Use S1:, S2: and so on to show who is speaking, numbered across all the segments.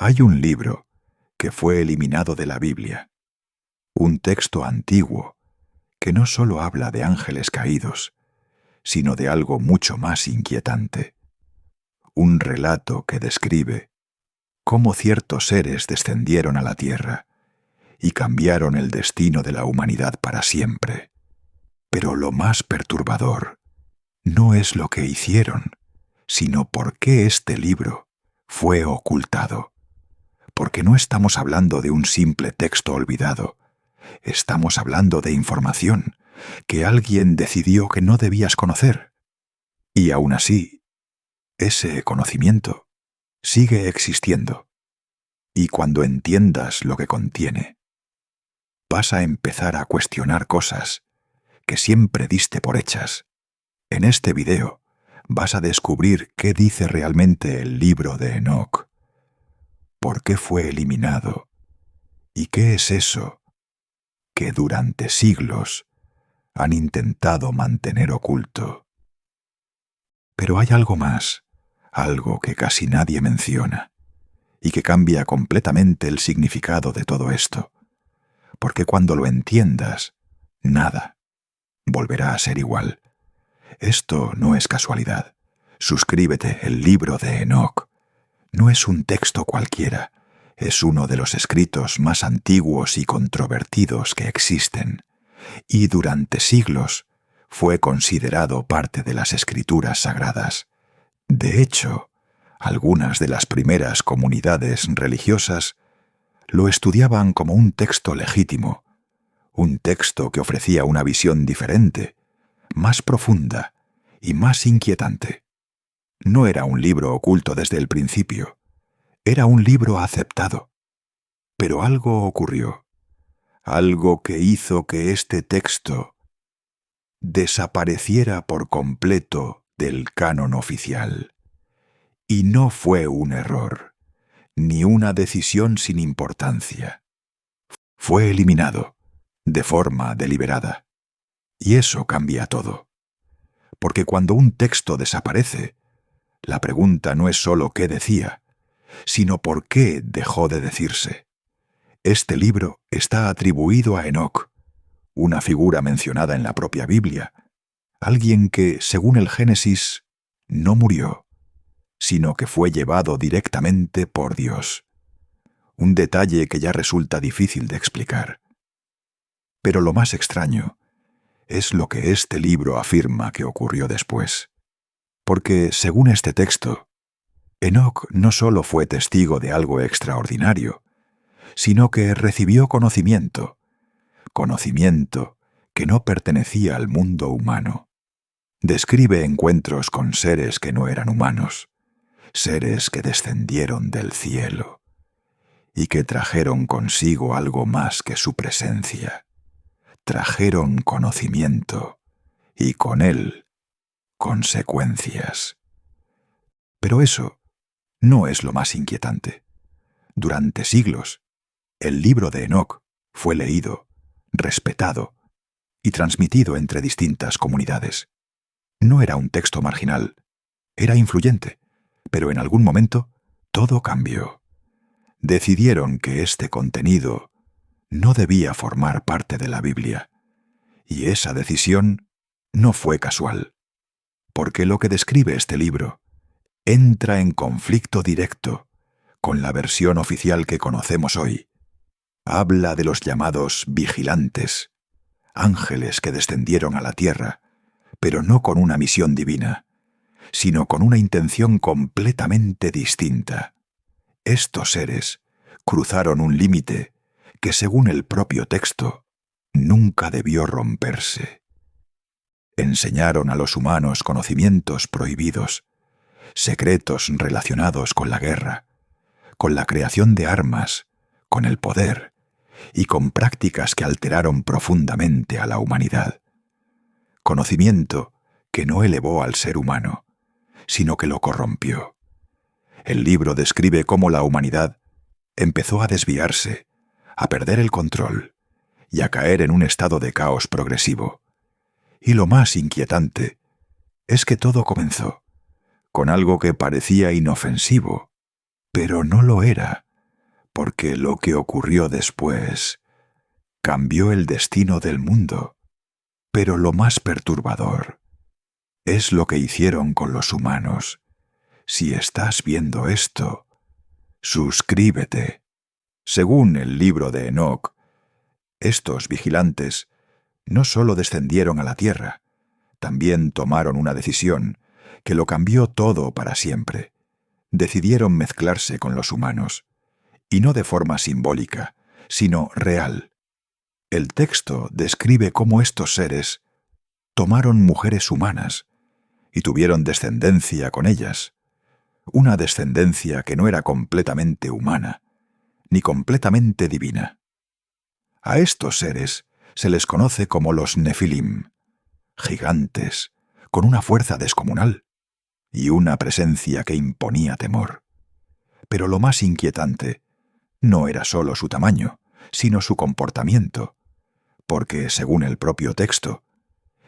S1: Hay un libro que fue eliminado de la Biblia, un texto antiguo que no solo habla de ángeles caídos, sino de algo mucho más inquietante. Un relato que describe cómo ciertos seres descendieron a la tierra y cambiaron el destino de la humanidad para siempre. Pero lo más perturbador no es lo que hicieron, sino por qué este libro fue ocultado. Porque no estamos hablando de un simple texto olvidado, estamos hablando de información que alguien decidió que no debías conocer. Y aún así, ese conocimiento sigue existiendo. Y cuando entiendas lo que contiene, vas a empezar a cuestionar cosas que siempre diste por hechas. En este video vas a descubrir qué dice realmente el libro de Enoc, por qué fue eliminado y qué es eso que durante siglos han intentado mantener oculto. Pero hay algo más, algo que casi nadie menciona y que cambia completamente el significado de todo esto, porque cuando lo entiendas, nada volverá a ser igual. Esto no es casualidad. Suscríbete, el libro de Enoc no es un texto cualquiera, es uno de los escritos más antiguos y controvertidos que existen, y durante siglos fue considerado parte de las escrituras sagradas. De hecho, algunas de las primeras comunidades religiosas lo estudiaban como un texto legítimo, un texto que ofrecía una visión diferente, más profunda y más inquietante. No era un libro oculto desde el principio, era un libro aceptado. Pero algo ocurrió, algo que hizo que este texto desapareciera por completo del canon oficial. Y no fue un error, ni una decisión sin importancia. Fue eliminado, de forma deliberada. Y eso cambia todo. Porque cuando un texto desaparece, la pregunta no es sólo qué decía, sino por qué dejó de decirse. Este libro está atribuido a Enoc, una figura mencionada en la propia Biblia, alguien que, según el Génesis, no murió, sino que fue llevado directamente por Dios. Un detalle que ya resulta difícil de explicar. Pero lo más extraño es lo que este libro afirma que ocurrió después. Porque, según este texto, Enoc no solo fue testigo de algo extraordinario, sino que recibió conocimiento que no pertenecía al mundo humano. Describe encuentros con seres que no eran humanos, seres que descendieron del cielo y que trajeron consigo algo más que su presencia. Trajeron conocimiento y con él consecuencias. Pero eso no es lo más inquietante. Durante siglos, el libro de Enoc fue leído, respetado y transmitido entre distintas comunidades. No era un texto marginal, era influyente, pero en algún momento todo cambió. Decidieron que este contenido no debía formar parte de la Biblia, y esa decisión no fue casual, porque lo que describe este libro entra en conflicto directo con la versión oficial que conocemos hoy. Habla de los llamados vigilantes, ángeles que descendieron a la tierra, pero no con una misión divina, sino con una intención completamente distinta. Estos seres cruzaron un límite que, según el propio texto, nunca debió romperse. Enseñaron a los humanos conocimientos prohibidos, secretos relacionados con la guerra, con la creación de armas, con el poder y con prácticas que alteraron profundamente a la humanidad. Conocimiento que no elevó al ser humano, sino que lo corrompió. El libro describe cómo la humanidad empezó a desviarse, a perder el control y a caer en un estado de caos progresivo. Y lo más inquietante es que todo comenzó con algo que parecía inofensivo, pero no lo era, porque lo que ocurrió después cambió el destino del mundo. Pero lo más perturbador es lo que hicieron con los humanos. Si estás viendo esto, suscríbete. Según el libro de Enoc, estos vigilantes no solo descendieron a la tierra, también tomaron una decisión que lo cambió todo para siempre. Decidieron mezclarse con los humanos, y no de forma simbólica, sino real. El texto describe cómo estos seres tomaron mujeres humanas y tuvieron descendencia con ellas, una descendencia que no era completamente humana, ni completamente divina. A estos seres se les conoce como los Nefilim, gigantes, con una fuerza descomunal y una presencia que imponía temor. Pero lo más inquietante no era solo su tamaño, sino su comportamiento, porque, según el propio texto,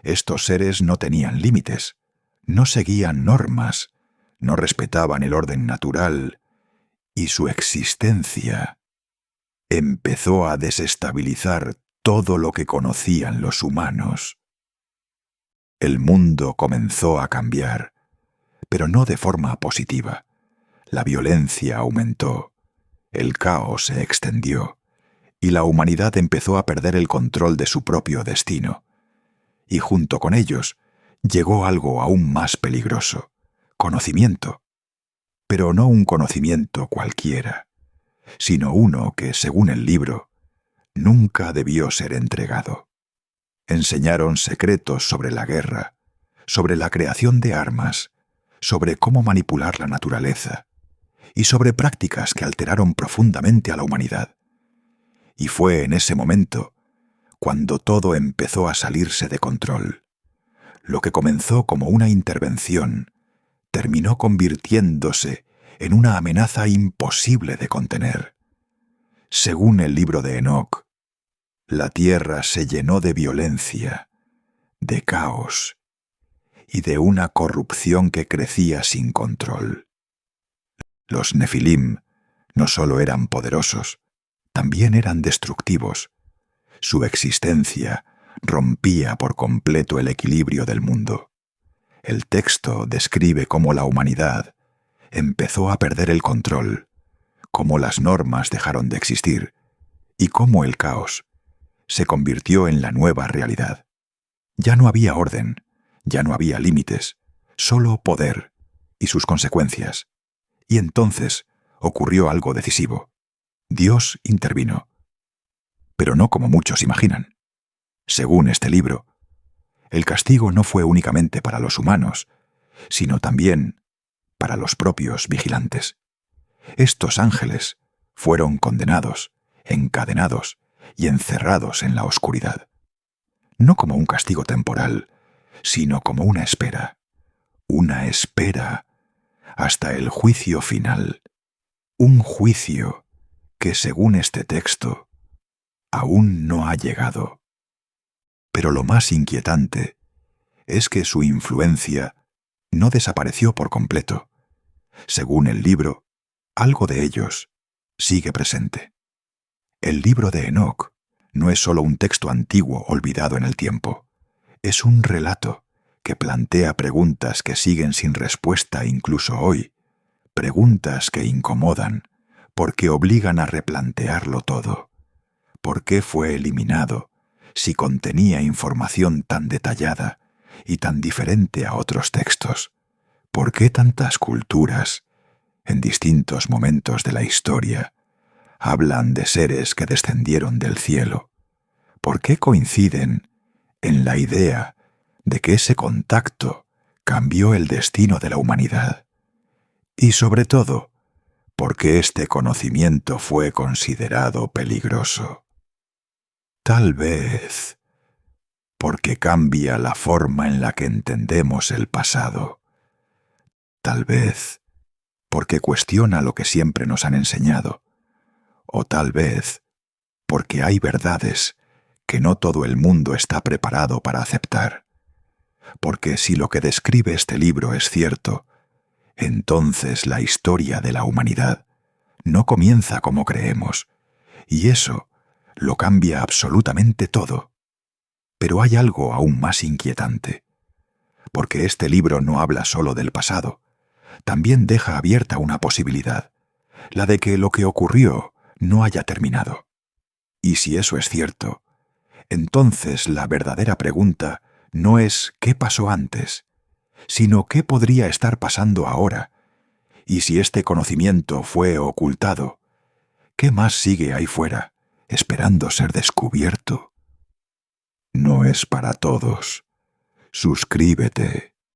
S1: estos seres no tenían límites, no seguían normas, no respetaban el orden natural, y su existencia empezó a desestabilizar todo lo que conocían los humanos. El mundo comenzó a cambiar, pero no de forma positiva. La violencia aumentó, el caos se extendió, y la humanidad empezó a perder el control de su propio destino. Y junto con ellos llegó algo aún más peligroso: conocimiento. Pero no un conocimiento cualquiera, sino uno que, según el libro, nunca debió ser entregado. Enseñaron secretos sobre la guerra, sobre la creación de armas, sobre cómo manipular la naturaleza, y sobre prácticas que alteraron profundamente a la humanidad. Y fue en ese momento cuando todo empezó a salirse de control. Lo que comenzó como una intervención terminó convirtiéndose en una amenaza imposible de contener. Según el libro de Enoc, la tierra se llenó de violencia, de caos y de una corrupción que crecía sin control. Los Nefilim no solo eran poderosos, también eran destructivos. Su existencia rompía por completo el equilibrio del mundo. El texto describe cómo la humanidad empezó a perder el control, cómo las normas dejaron de existir y cómo el caos se convirtió en la nueva realidad. Ya no había orden, ya no había límites, solo poder y sus consecuencias. Y entonces ocurrió algo decisivo. Dios intervino. Pero no como muchos imaginan. Según este libro, el castigo no fue únicamente para los humanos, sino también para los propios vigilantes. Estos ángeles fueron condenados, encadenados y encerrados en la oscuridad. No como un castigo temporal, sino como una espera hasta el juicio final. Un juicio que, según este texto, aún no ha llegado. Pero lo más inquietante es que su influencia no desapareció por completo. Según el libro, algo de ellos sigue presente. El libro de Enoc no es solo un texto antiguo olvidado en el tiempo. Es un relato que plantea preguntas que siguen sin respuesta incluso hoy, preguntas que incomodan porque obligan a replantearlo todo. ¿Por qué fue eliminado si contenía información tan detallada y tan diferente a otros textos? ¿Por qué tantas culturas, en distintos momentos de la historia, hablan de seres que descendieron del cielo? ¿Por qué coinciden en la idea de que ese contacto cambió el destino de la humanidad? Y sobre todo, ¿por qué este conocimiento fue considerado peligroso? Tal vez porque cambia la forma en la que entendemos el pasado. Tal vez porque cuestiona lo que siempre nos han enseñado. O tal vez porque hay verdades que no todo el mundo está preparado para aceptar. Porque si lo que describe este libro es cierto, entonces la historia de la humanidad no comienza como creemos, y eso lo cambia absolutamente todo. Pero hay algo aún más inquietante, porque este libro no habla solo del pasado, también deja abierta una posibilidad, la de que lo que ocurrió no haya terminado. Y si eso es cierto, entonces la verdadera pregunta no es ¿qué pasó antes?, sino ¿qué podría estar pasando ahora? Y si este conocimiento fue ocultado, ¿qué más sigue ahí fuera, esperando ser descubierto? No es para todos. Suscríbete.